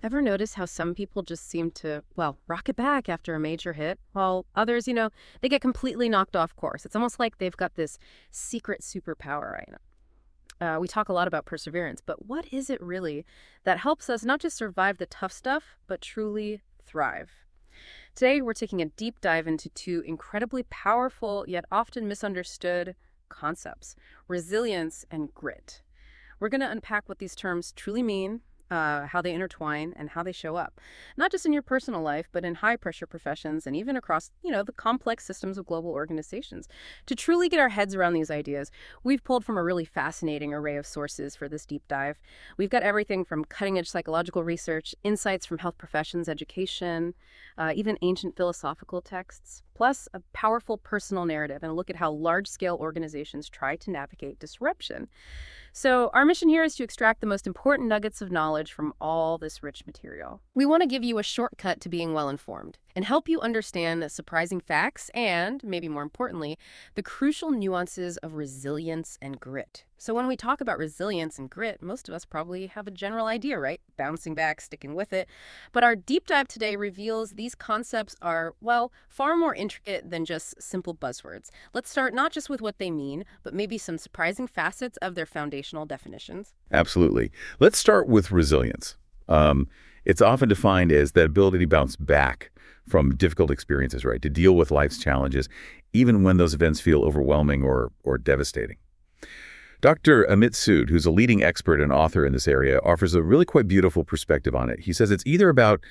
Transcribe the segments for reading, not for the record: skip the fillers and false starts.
Ever notice how some people just seem to, well, rock it back after a major hit, while others, they get completely knocked off course? It's almost like they've got this secret superpower right now. We talk a lot about perseverance, but what is it really that helps us not just survive the tough stuff, but truly thrive? Today, we're taking a deep dive into two incredibly powerful yet often misunderstood concepts: resilience and grit. We're going to unpack what these terms truly mean, how they intertwine, and how they show up, not just in your personal life, but in high-pressure professions and even across, the complex systems of global organizations. To truly get our heads around these ideas, we've pulled from a really fascinating array of sources for this deep dive. We've got everything from cutting-edge psychological research, insights from health professions, education, even ancient philosophical texts, plus a powerful personal narrative and a look at how large-scale organizations try to navigate disruption. So our mission here is to extract the most important nuggets of knowledge from all this rich material. We want to give you a shortcut to being well-informed and help you understand the surprising facts and, maybe more importantly, the crucial nuances of resilience and grit. So when we talk about resilience and grit, most of us probably have a general idea, right? Bouncing back, sticking with it. But our deep dive today reveals these concepts are, well, far more intricate than just simple buzzwords. Let's start not just with what they mean, but maybe some surprising facets of their foundational definitions. Absolutely. Let's start with resilience. It's often defined as the ability to bounce back from difficult experiences, right? To deal with life's challenges, even when those events feel overwhelming or devastating. Dr. Amidst, who's a leading expert and author in this area, offers a really quite beautiful perspective on it. He says it's either about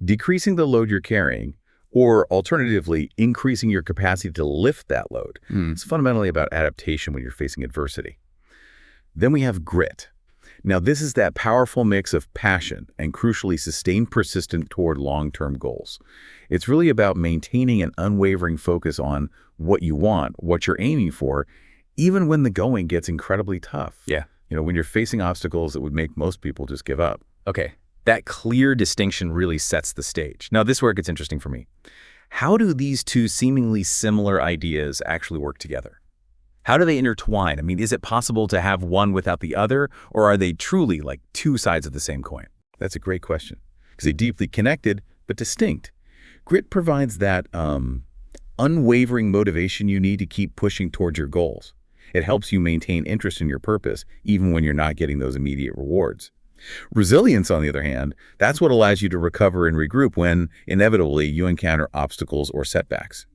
decreasing the load you're carrying or alternatively increasing your capacity to lift that load. It's fundamentally about adaptation when you're facing adversity. Then we have grit. Now, this is that powerful mix of passion and crucially sustained persistence toward long-term goals. It's really about maintaining an unwavering focus on what you want, what you're aiming for, even when the going gets incredibly tough. Yeah. When you're facing obstacles that would make most people just give up. Okay. That clear distinction really sets the stage. Now, this is where it gets interesting for me. How do these two seemingly similar ideas actually work together? How do they intertwine? I mean, is it possible to have one without the other, or are they truly like two sides of the same coin? That's a great question, because they're deeply connected but distinct. Grit provides that unwavering motivation you need to keep pushing towards your goals. It helps you maintain interest in your purpose, even when you're not getting those immediate rewards. Resilience, on the other hand, that's what allows you to recover and regroup when, inevitably, you encounter obstacles or setbacks.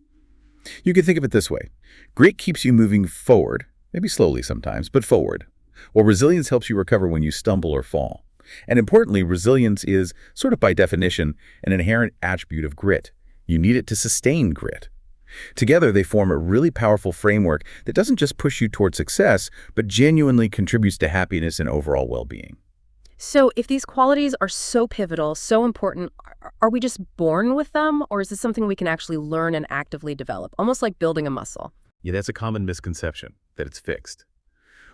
You can think of it this way. Grit keeps you moving forward, maybe slowly sometimes, but forward, while resilience helps you recover when you stumble or fall. And importantly, resilience is, sort of by definition, an inherent attribute of grit. You need it to sustain grit. Together, they form a really powerful framework that doesn't just push you toward success, but genuinely contributes to happiness and overall well-being. So if these qualities are so pivotal, so important, are we just born with them, or is this something we can actually learn and actively develop, almost like building a muscle? Yeah, that's a common misconception, that it's fixed.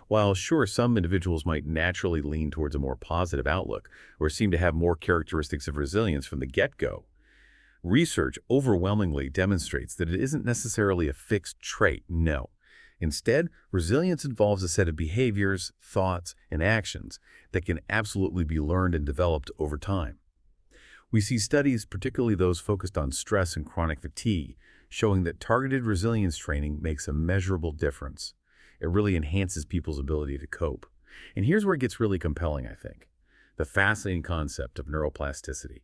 While sure, some individuals might naturally lean towards a more positive outlook or seem to have more characteristics of resilience from the get-go, research overwhelmingly demonstrates that it isn't necessarily a fixed trait, no. Instead, resilience involves a set of behaviors, thoughts, and actions that can absolutely be learned and developed over time. We see studies, particularly those focused on stress and chronic fatigue, showing that targeted resilience training makes a measurable difference. It really enhances people's ability to cope. And here's where it gets really compelling, I think. The fascinating concept of neuroplasticity.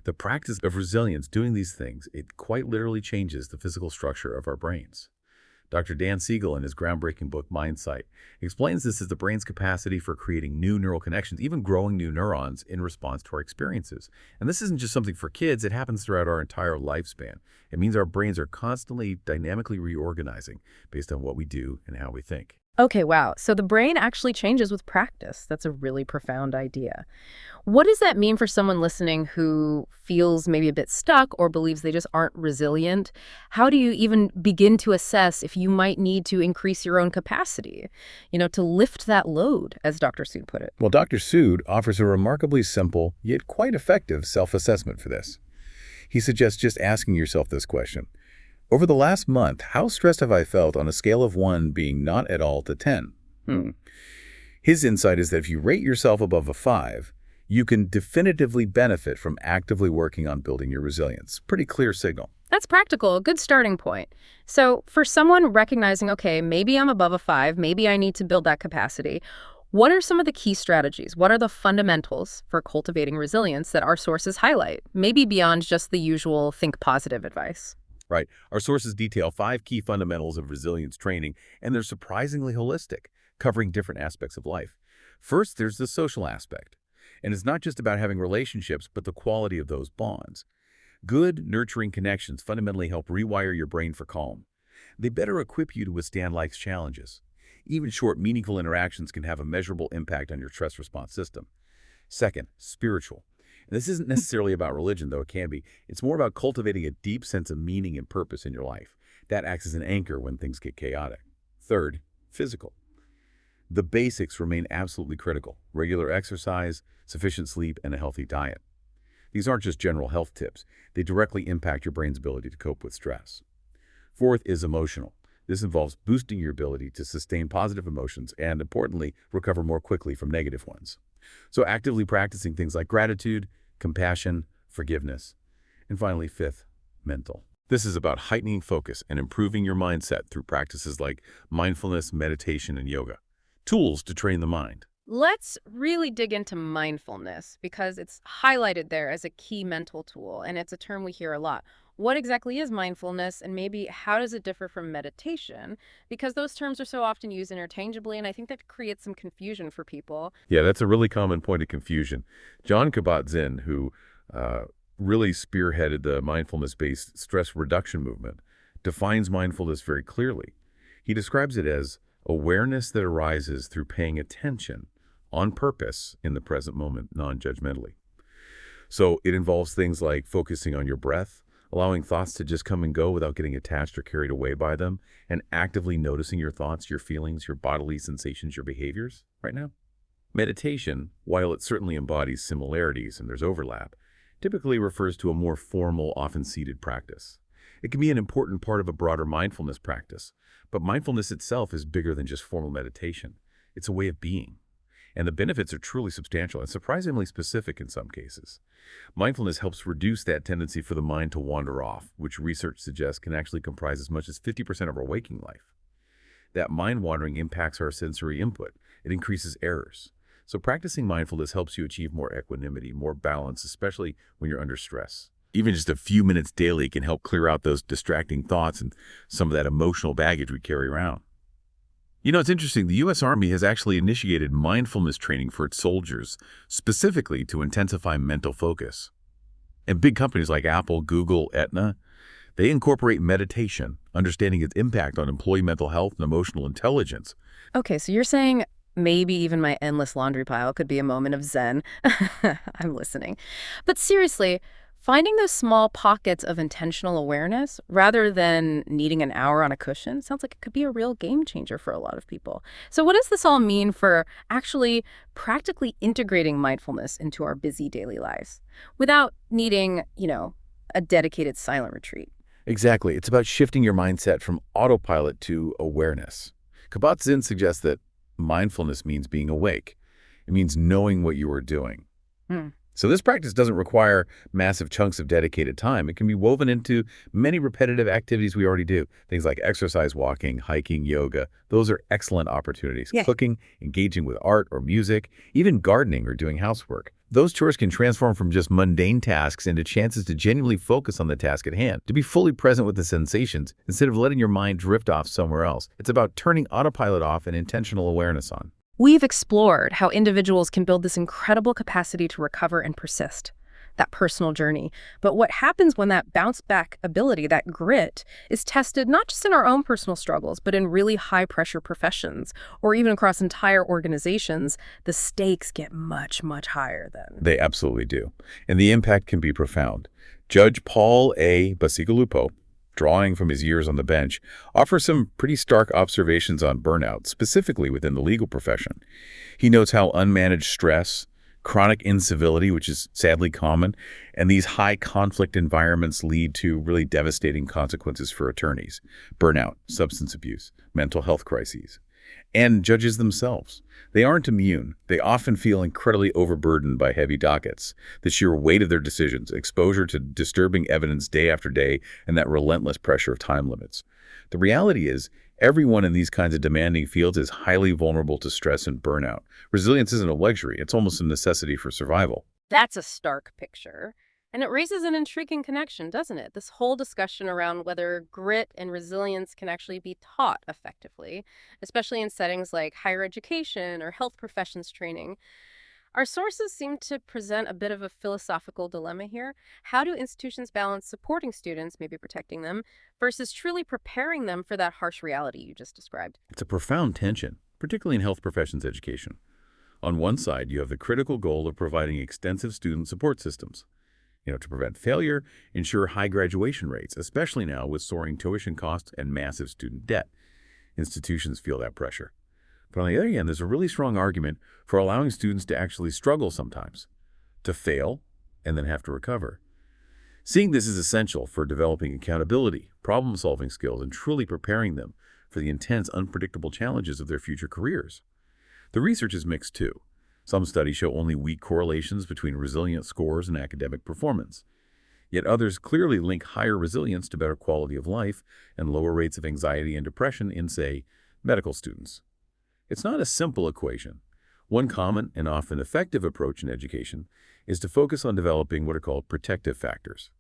The practice of resilience, doing these things, it quite literally changes the physical structure of our brains. Dr. Dan Siegel, in his groundbreaking book, Mindsight, explains this as the brain's capacity for creating new neural connections, even growing new neurons in response to our experiences. And this isn't just something for kids, it happens throughout our entire lifespan. It means our brains are constantly dynamically reorganizing based on what we do and how we think. Okay, wow. So the brain actually changes with practice. That's a really profound idea. What does that mean for someone listening who feels maybe a bit stuck or believes they just aren't resilient? How do you even begin to assess if you might need to increase your own capacity, to lift that load, as Dr. Sood put it? Well, Dr. Sood offers a remarkably simple, yet quite effective self-assessment for this. He suggests just asking yourself this question. Over the last month, how stressed have I felt on a scale of 1 being not at all to 10? His insight is that if you rate yourself above a 5, you can definitively benefit from actively working on building your resilience. Pretty clear signal. That's practical, a good starting point. So for someone recognizing, okay, maybe I'm above a 5, maybe I need to build that capacity, what are some of the key strategies? What are the fundamentals for cultivating resilience that our sources highlight? Maybe beyond just the usual think positive advice. Right. Our sources detail 5 key fundamentals of resilience training, and they're surprisingly holistic, covering different aspects of life. First, there's the social aspect. And it's not just about having relationships, but the quality of those bonds. Good, nurturing connections fundamentally help rewire your brain for calm. They better equip you to withstand life's challenges. Even short, meaningful interactions can have a measurable impact on your stress response system. Second, spiritual. And this isn't necessarily about religion, though it can be. It's more about cultivating a deep sense of meaning and purpose in your life. That acts as an anchor when things get chaotic. Third, physical. The basics remain absolutely critical. Regular exercise, sufficient sleep, and a healthy diet. These aren't just general health tips. They directly impact your brain's ability to cope with stress. Fourth is emotional. This involves boosting your ability to sustain positive emotions and, importantly, recover more quickly from negative ones. So actively practicing things like gratitude, compassion, forgiveness. And finally, fifth, mental. This is about heightening focus and improving your mindset through practices like mindfulness, meditation, and yoga. Tools to train the mind. Let's really dig into mindfulness because it's highlighted there as a key mental tool, and it's a term we hear a lot. What exactly is mindfulness, and maybe how does it differ from meditation? Because those terms are so often used interchangeably, and I think that creates some confusion for people. Yeah, that's a really common point of confusion. Jon Kabat-Zinn, who really spearheaded the mindfulness-based stress reduction movement, defines mindfulness very clearly. He describes it as awareness that arises through paying attention on purpose in the present moment, non-judgmentally. So it involves things like focusing on your breath, allowing thoughts to just come and go without getting attached or carried away by them, and actively noticing your thoughts, your feelings, your bodily sensations, your behaviors right now. Meditation, while it certainly embodies similarities and there's overlap, typically refers to a more formal, often seated practice. It can be an important part of a broader mindfulness practice, but mindfulness itself is bigger than just formal meditation. It's a way of being. And the benefits are truly substantial and surprisingly specific in some cases. Mindfulness helps reduce that tendency for the mind to wander off, which research suggests can actually comprise as much as 50% of our waking life. That mind wandering impacts our sensory input. It increases errors. So practicing mindfulness helps you achieve more equanimity, more balance, especially when you're under stress. Even just a few minutes daily can help clear out those distracting thoughts and some of that emotional baggage we carry around. You know, it's interesting. The U.S. Army has actually initiated mindfulness training for its soldiers, specifically to intensify mental focus. And big companies like Apple, Google, Aetna, they incorporate meditation, understanding its impact on employee mental health and emotional intelligence. Okay, so you're saying maybe even my endless laundry pile could be a moment of zen. I'm listening. But seriously, finding those small pockets of intentional awareness rather than needing an hour on a cushion sounds like it could be a real game changer for a lot of people. So what does this all mean for actually practically integrating mindfulness into our busy daily lives without needing, a dedicated silent retreat? Exactly. It's about shifting your mindset from autopilot to awareness. Kabat-Zinn suggests that mindfulness means being awake. It means knowing what you are doing. So this practice doesn't require massive chunks of dedicated time. It can be woven into many repetitive activities we already do. Things like exercise, walking, hiking, yoga. Those are excellent opportunities. Yeah. Cooking, engaging with art or music, even gardening or doing housework. Those chores can transform from just mundane tasks into chances to genuinely focus on the task at hand, to be fully present with the sensations instead of letting your mind drift off somewhere else. It's about turning autopilot off and intentional awareness on. We've explored how individuals can build this incredible capacity to recover and persist, that personal journey. But what happens when that bounce-back ability, that grit, is tested not just in our own personal struggles, but in really high-pressure professions, or even across entire organizations, the stakes get much, much higher then. They absolutely do. And the impact can be profound. Judge Paul A. Bacigalupo, drawing from his years on the bench, offers some pretty stark observations on burnout, specifically within the legal profession. He notes how unmanaged stress, chronic incivility, which is sadly common, and these high conflict environments lead to really devastating consequences for attorneys: burnout, substance abuse, mental health crises. And judges themselves. They aren't immune. They often feel incredibly overburdened by heavy dockets, the sheer weight of their decisions, exposure to disturbing evidence day after day, and that relentless pressure of time limits. The reality is, everyone in these kinds of demanding fields is highly vulnerable to stress and burnout. Resilience isn't a luxury. It's almost a necessity for survival. That's a stark picture. And it raises an intriguing connection, doesn't it? This whole discussion around whether grit and resilience can actually be taught effectively, especially in settings like higher education or health professions training. Our sources seem to present a bit of a philosophical dilemma here. How do institutions balance supporting students, maybe protecting them, versus truly preparing them for that harsh reality you just described? It's a profound tension, particularly in health professions education. On one side, you have the critical goal of providing extensive student support systems. To prevent failure, ensure high graduation rates, especially now with soaring tuition costs and massive student debt. Institutions feel that pressure. But on the other hand, there's a really strong argument for allowing students to actually struggle sometimes, to fail, and then have to recover. Seeing this is essential for developing accountability, problem-solving skills, and truly preparing them for the intense, unpredictable challenges of their future careers. The research is mixed too. Some studies show only weak correlations between resilient scores and academic performance. Yet others clearly link higher resilience to better quality of life and lower rates of anxiety and depression in, say, medical students. It's not a simple equation. One common and often effective approach in education is to focus on developing what are called protective factors.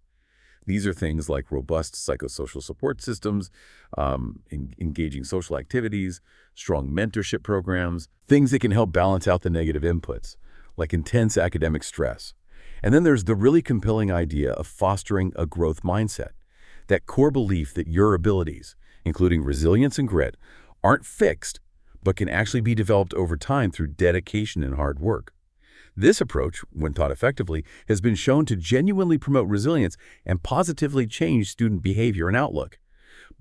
These are things like robust psychosocial support systems, engaging social activities, strong mentorship programs, things that can help balance out the negative inputs, like intense academic stress. And then there's the really compelling idea of fostering a growth mindset, that core belief that your abilities, including resilience and grit, aren't fixed, but can actually be developed over time through dedication and hard work. This approach, when taught effectively, has been shown to genuinely promote resilience and positively change student behavior and outlook.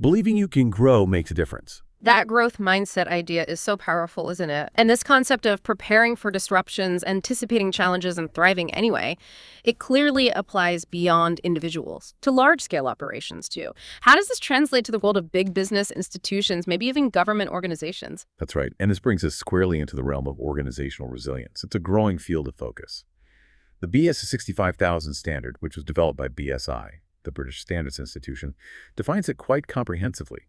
Believing you can grow makes a difference. That growth mindset idea is so powerful, isn't it? And this concept of preparing for disruptions, anticipating challenges, and thriving anyway, it clearly applies beyond individuals to large-scale operations, too. How does this translate to the world of big business institutions, maybe even government organizations? That's right. And this brings us squarely into the realm of organizational resilience. It's a growing field of focus. The BS 65000 standard, which was developed by BSI, the British Standards Institution, defines it quite comprehensively.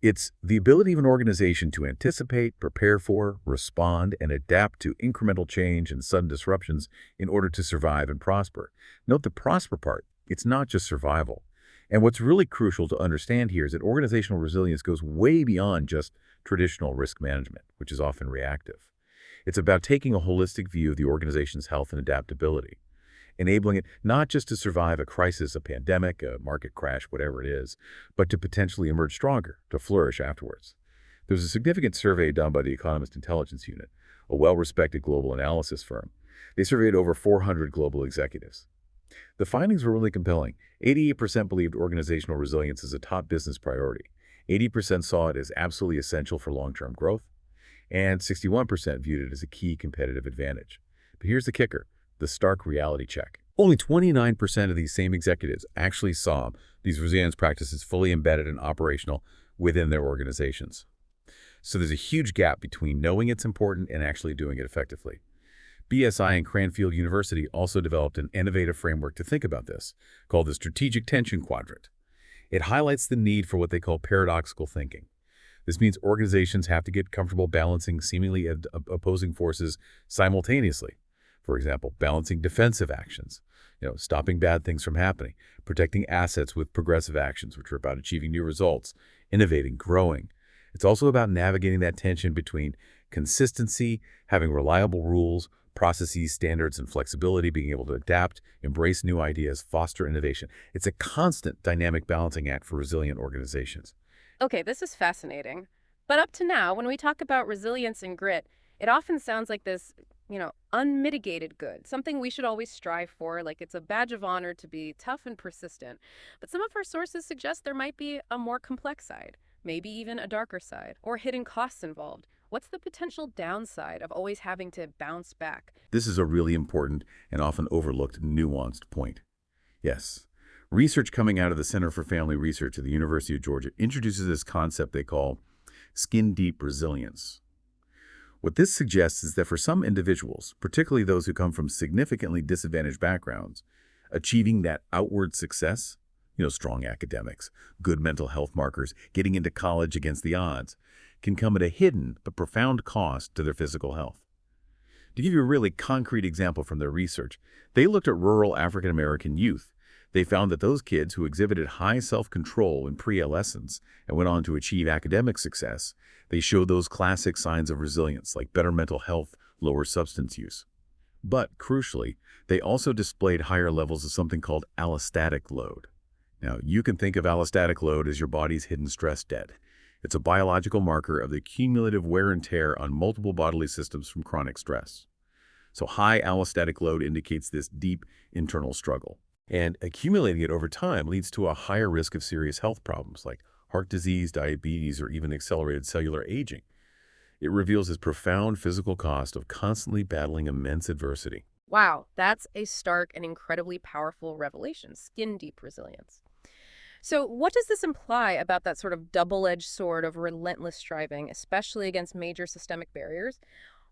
It's the ability of an organization to anticipate, prepare for, respond, and adapt to incremental change and sudden disruptions in order to survive and prosper. Note the prosper part. It's not just survival. And what's really crucial to understand here is that organizational resilience goes way beyond just traditional risk management, which is often reactive. It's about taking a holistic view of the organization's health and adaptability, enabling it not just to survive a crisis, a pandemic, a market crash, whatever it is, but to potentially emerge stronger, to flourish afterwards. There was a significant survey done by the Economist Intelligence Unit, a well-respected global analysis firm. They surveyed over 400 global executives. The findings were really compelling. 88% believed organizational resilience is a top business priority. 80% saw it as absolutely essential for long-term growth, and 61% viewed it as a key competitive advantage. But here's the kicker. The stark reality check. Only 29% of these same executives actually saw these resilience practices fully embedded and operational within their organizations. So there's a huge gap between knowing it's important and actually doing it effectively. BSI and Cranfield University also developed an innovative framework to think about this, called the Strategic Tension Quadrant. It highlights the need for what they call paradoxical thinking. This means organizations have to get comfortable balancing seemingly opposing forces simultaneously. For example, balancing defensive actions, stopping bad things from happening, protecting assets with progressive actions, which are about achieving new results, innovating, growing. It's also about navigating that tension between consistency, having reliable rules, processes, standards, and flexibility, being able to adapt, embrace new ideas, foster innovation. It's a constant dynamic balancing act for resilient organizations. Okay, this is fascinating. But up to now, when we talk about resilience and grit, it often sounds like this unmitigated good, something we should always strive for, like it's a badge of honor to be tough and persistent. But some of our sources suggest there might be a more complex side, maybe even a darker side, or hidden costs involved. What's the potential downside of always having to bounce back? This is a really important and often overlooked, nuanced point. Yes, research coming out of the Center for Family Research at the University of Georgia introduces this concept they call skin-deep resilience. What this suggests is that for some individuals, particularly those who come from significantly disadvantaged backgrounds, achieving that outward success, strong academics, good mental health markers, getting into college against the odds, can come at a hidden but profound cost to their physical health. To give you a really concrete example from their research, they looked at rural African American youth. They found that those kids who exhibited high self-control in pre-adolescence and went on to achieve academic success, they showed those classic signs of resilience like better mental health, lower substance use. But, crucially, they also displayed higher levels of something called allostatic load. Now, you can think of allostatic load as your body's hidden stress debt. It's a biological marker of the cumulative wear and tear on multiple bodily systems from chronic stress. So high allostatic load indicates this deep internal struggle. And accumulating it over time leads to a higher risk of serious health problems like heart disease, diabetes, or even accelerated cellular aging. It reveals this profound physical cost of constantly battling immense adversity. Wow, that's a stark and incredibly powerful revelation, skin-deep resilience. So what does this imply about that sort of double-edged sword of relentless striving, especially against major systemic barriers?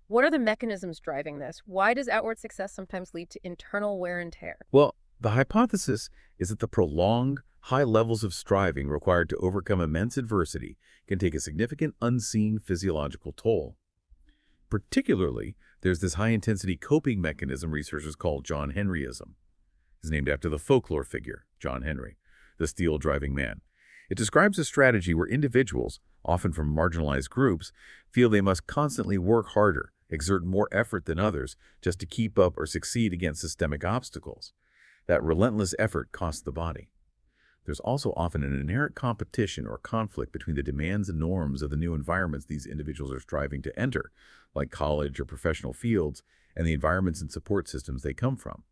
What are the mechanisms driving this? Why does outward success sometimes lead to internal wear and tear? Well, the hypothesis is that the prolonged, high levels of striving required to overcome immense adversity can take a significant unseen physiological toll. Particularly, there's this high-intensity coping mechanism researchers call John Henryism. It's named after the folklore figure, John Henry, the steel-driving man. It describes a strategy where individuals, often from marginalized groups, feel they must constantly work harder, exert more effort than others just to keep up or succeed against systemic obstacles. That relentless effort costs the body. There's also often an inherent competition or conflict between the demands and norms of the new environments these individuals are striving to enter, like college or professional fields, and the environments and support systems they come from.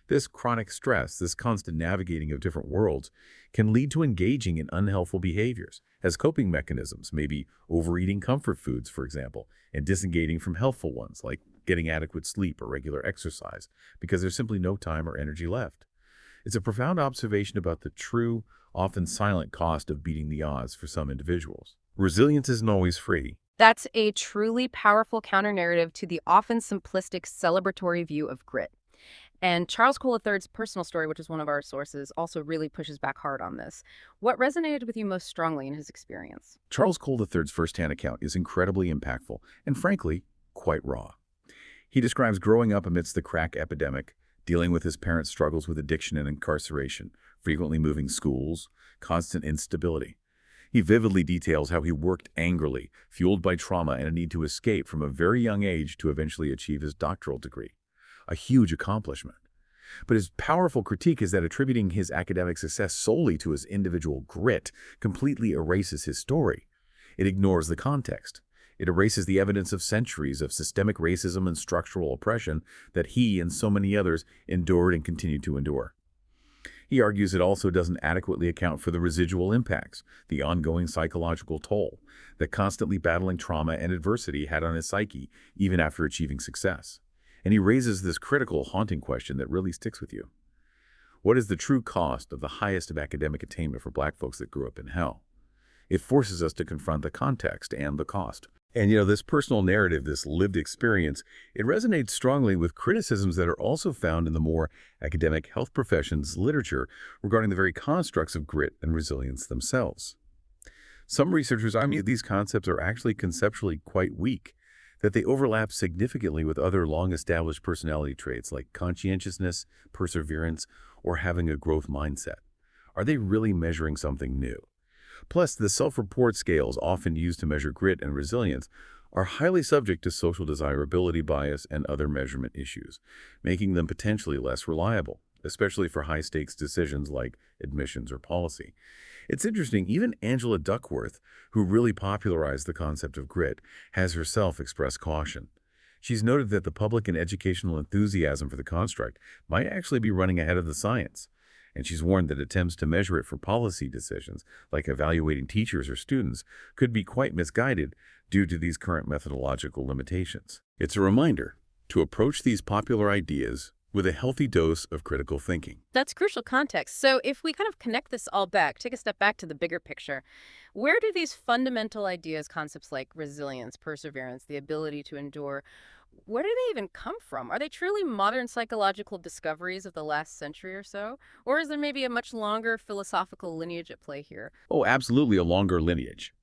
This chronic stress, this constant navigating of different worlds, can lead to engaging in unhealthful behaviors as coping mechanisms, maybe overeating comfort foods, for example, and disengaging from healthful ones, like getting adequate sleep or regular exercise, because there's simply no time or energy left. It's a profound observation about the true, often silent cost of beating the odds for some individuals. Resilience isn't always free. That's a truly powerful counter-narrative to the often simplistic celebratory view of grit. And Charles Cole III's personal story, which is one of our sources, also really pushes back hard on this. What resonated with you most strongly in his experience? Charles Cole III's firsthand account is incredibly impactful and, frankly, quite raw. He describes growing up amidst the crack epidemic, dealing with his parents' struggles with addiction and incarceration, frequently moving schools, constant instability. He vividly details how he worked angrily, fueled by trauma and a need to escape from a very young age to eventually achieve his doctoral degree. A huge accomplishment. But his powerful critique is that attributing his academic success solely to his individual grit completely erases his story. It ignores the context. It erases the evidence of centuries of systemic racism and structural oppression that he and so many others endured and continue to endure. He argues it also doesn't adequately account for the residual impacts, the ongoing psychological toll that constantly battling trauma and adversity had on his psyche even after achieving success. And he raises this critical, haunting question that really sticks with you. What is the true cost of the highest of academic attainment for Black folks that grew up in hell? It forces us to confront the context and the cost. And this personal narrative, this lived experience, it resonates strongly with criticisms that are also found in the more academic health professions literature regarding the very constructs of grit and resilience themselves. Some researchers argue these concepts are actually conceptually quite weak, that they overlap significantly with other long-established personality traits like conscientiousness, perseverance, or having a growth mindset. Are they really measuring something new? Plus, the self-report scales often used to measure grit and resilience are highly subject to social desirability bias and other measurement issues, making them potentially less reliable, especially for high-stakes decisions like admissions or policy. It's interesting, even Angela Duckworth, who really popularized the concept of grit, has herself expressed caution. She's noted that the public and educational enthusiasm for the construct might actually be running ahead of the science, and she's warned that attempts to measure it for policy decisions, like evaluating teachers or students, could be quite misguided due to these current methodological limitations. It's a reminder to approach these popular ideas with a healthy dose of critical thinking. That's crucial context. So if we kind of connect this all back, take a step back to the bigger picture, where do these fundamental ideas, concepts like resilience, perseverance, the ability to endure, where do they even come from? Are they truly modern psychological discoveries of the last century or so? Or is there maybe a much longer philosophical lineage at play here? Oh, absolutely a longer lineage.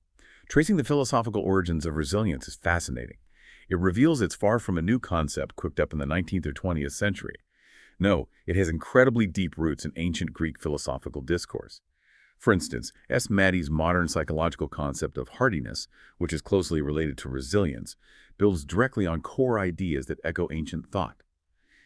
Tracing the philosophical origins of resilience is fascinating. It reveals it's far from a new concept cooked up in the 19th or 20th century. No, it has incredibly deep roots in ancient Greek philosophical discourse. For instance, S. Mattey's modern psychological concept of hardiness, which is closely related to resilience, builds directly on core ideas that echo ancient thought.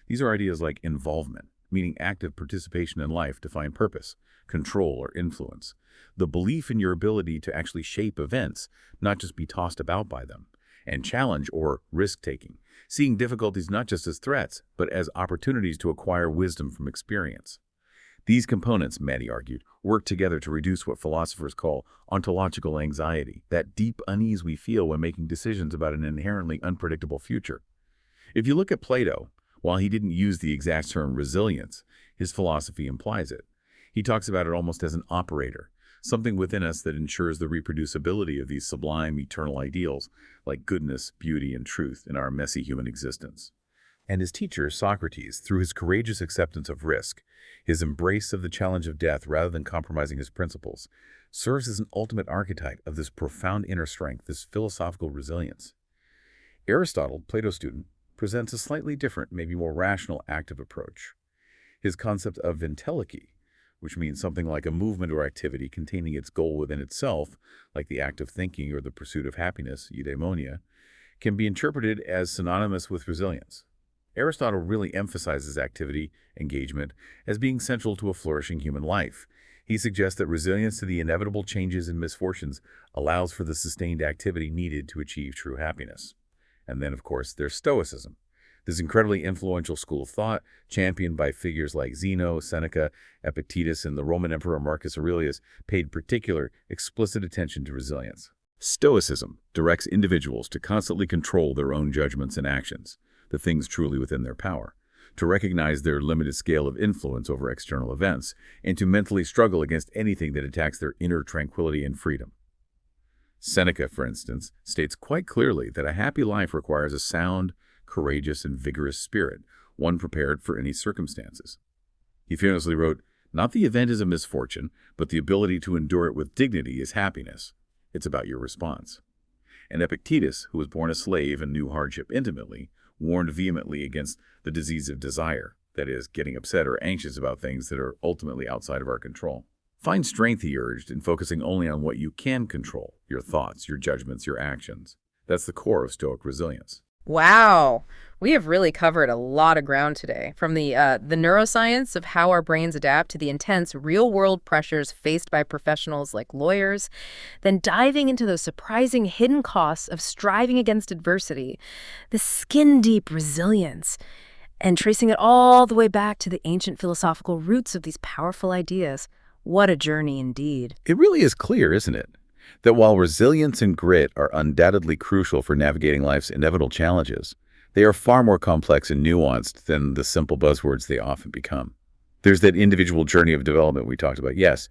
These are ideas like involvement, meaning active participation in life to find purpose, control, or influence. The belief in your ability to actually shape events, not just be tossed about by them. And challenge or risk-taking, seeing difficulties not just as threats, but as opportunities to acquire wisdom from experience. These components, Mattey argued, work together to reduce what philosophers call ontological anxiety, that deep unease we feel when making decisions about an inherently unpredictable future. If you look at Plato, while he didn't use the exact term resilience, his philosophy implies it. He talks about it almost as an operator, something within us that ensures the reproducibility of these sublime, eternal ideals like goodness, beauty, and truth in our messy human existence. And his teacher, Socrates, through his courageous acceptance of risk, his embrace of the challenge of death rather than compromising his principles, serves as an ultimate archetype of this profound inner strength, this philosophical resilience. Aristotle, Plato's student, presents a slightly different, maybe more rational, active approach. His concept of entelechy, which means something like a movement or activity containing its goal within itself, like the act of thinking or the pursuit of happiness, eudaimonia, can be interpreted as synonymous with resilience. Aristotle really emphasizes activity, engagement, as being central to a flourishing human life. He suggests that resilience to the inevitable changes and misfortunes allows for the sustained activity needed to achieve true happiness. And then, of course, there's Stoicism. This incredibly influential school of thought, championed by figures like Zeno, Seneca, Epictetus, and the Roman Emperor Marcus Aurelius, paid particular, explicit attention to resilience. Stoicism directs individuals to constantly control their own judgments and actions, the things truly within their power, to recognize their limited scale of influence over external events, and to mentally struggle against anything that attacks their inner tranquility and freedom. Seneca, for instance, states quite clearly that a happy life requires a sound, courageous, and vigorous spirit, one prepared for any circumstances. He famously wrote, "Not the event is a misfortune, but the ability to endure it with dignity is happiness. It's about your response." And Epictetus, who was born a slave and knew hardship intimately, warned vehemently against the disease of desire, that is, getting upset or anxious about things that are ultimately outside of our control. Find strength, he urged, in focusing only on what you can control, your thoughts, your judgments, your actions. That's the core of Stoic resilience. Wow. We have really covered a lot of ground today, from the neuroscience of how our brains adapt to the intense real-world pressures faced by professionals like lawyers, then diving into those surprising hidden costs of striving against adversity, the skin-deep resilience, and tracing it all the way back to the ancient philosophical roots of these powerful ideas. What a journey indeed. It really is clear, isn't it, that while resilience and grit are undoubtedly crucial for navigating life's inevitable challenges, they are far more complex and nuanced than the simple buzzwords they often become. There's that individual journey of development we talked about, yes,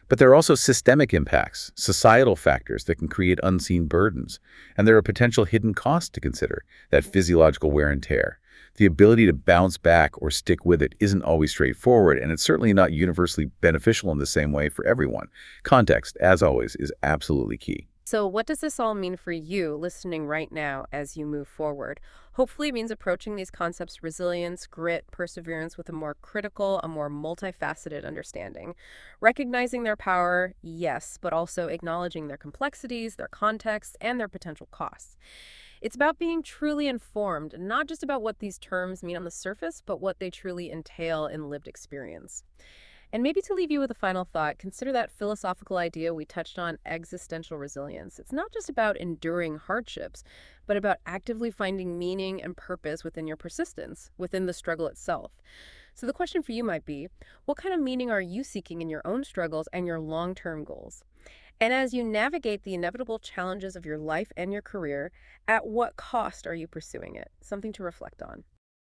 but there are also systemic impacts, societal factors that can create unseen burdens, and there are potential hidden costs to consider, that physiological wear and tear. The ability to bounce back or stick with it isn't always straightforward, and it's certainly not universally beneficial in the same way for everyone. Context, as always, is absolutely key. So what does this all mean for you listening right now as you move forward? Hopefully it means approaching these concepts, resilience, grit, perseverance, with a more critical, a more multifaceted understanding. Recognizing their power, yes, but also acknowledging their complexities, their context, and their potential costs. It's about being truly informed, not just about what these terms mean on the surface, but what they truly entail in lived experience. And maybe to leave you with a final thought, consider that philosophical idea we touched on, existential resilience. It's not just about enduring hardships, but about actively finding meaning and purpose within your persistence, within the struggle itself. So the question for you might be, what kind of meaning are you seeking in your own struggles and your long-term goals? And as you navigate the inevitable challenges of your life and your career, at what cost are you pursuing it? Something to reflect on.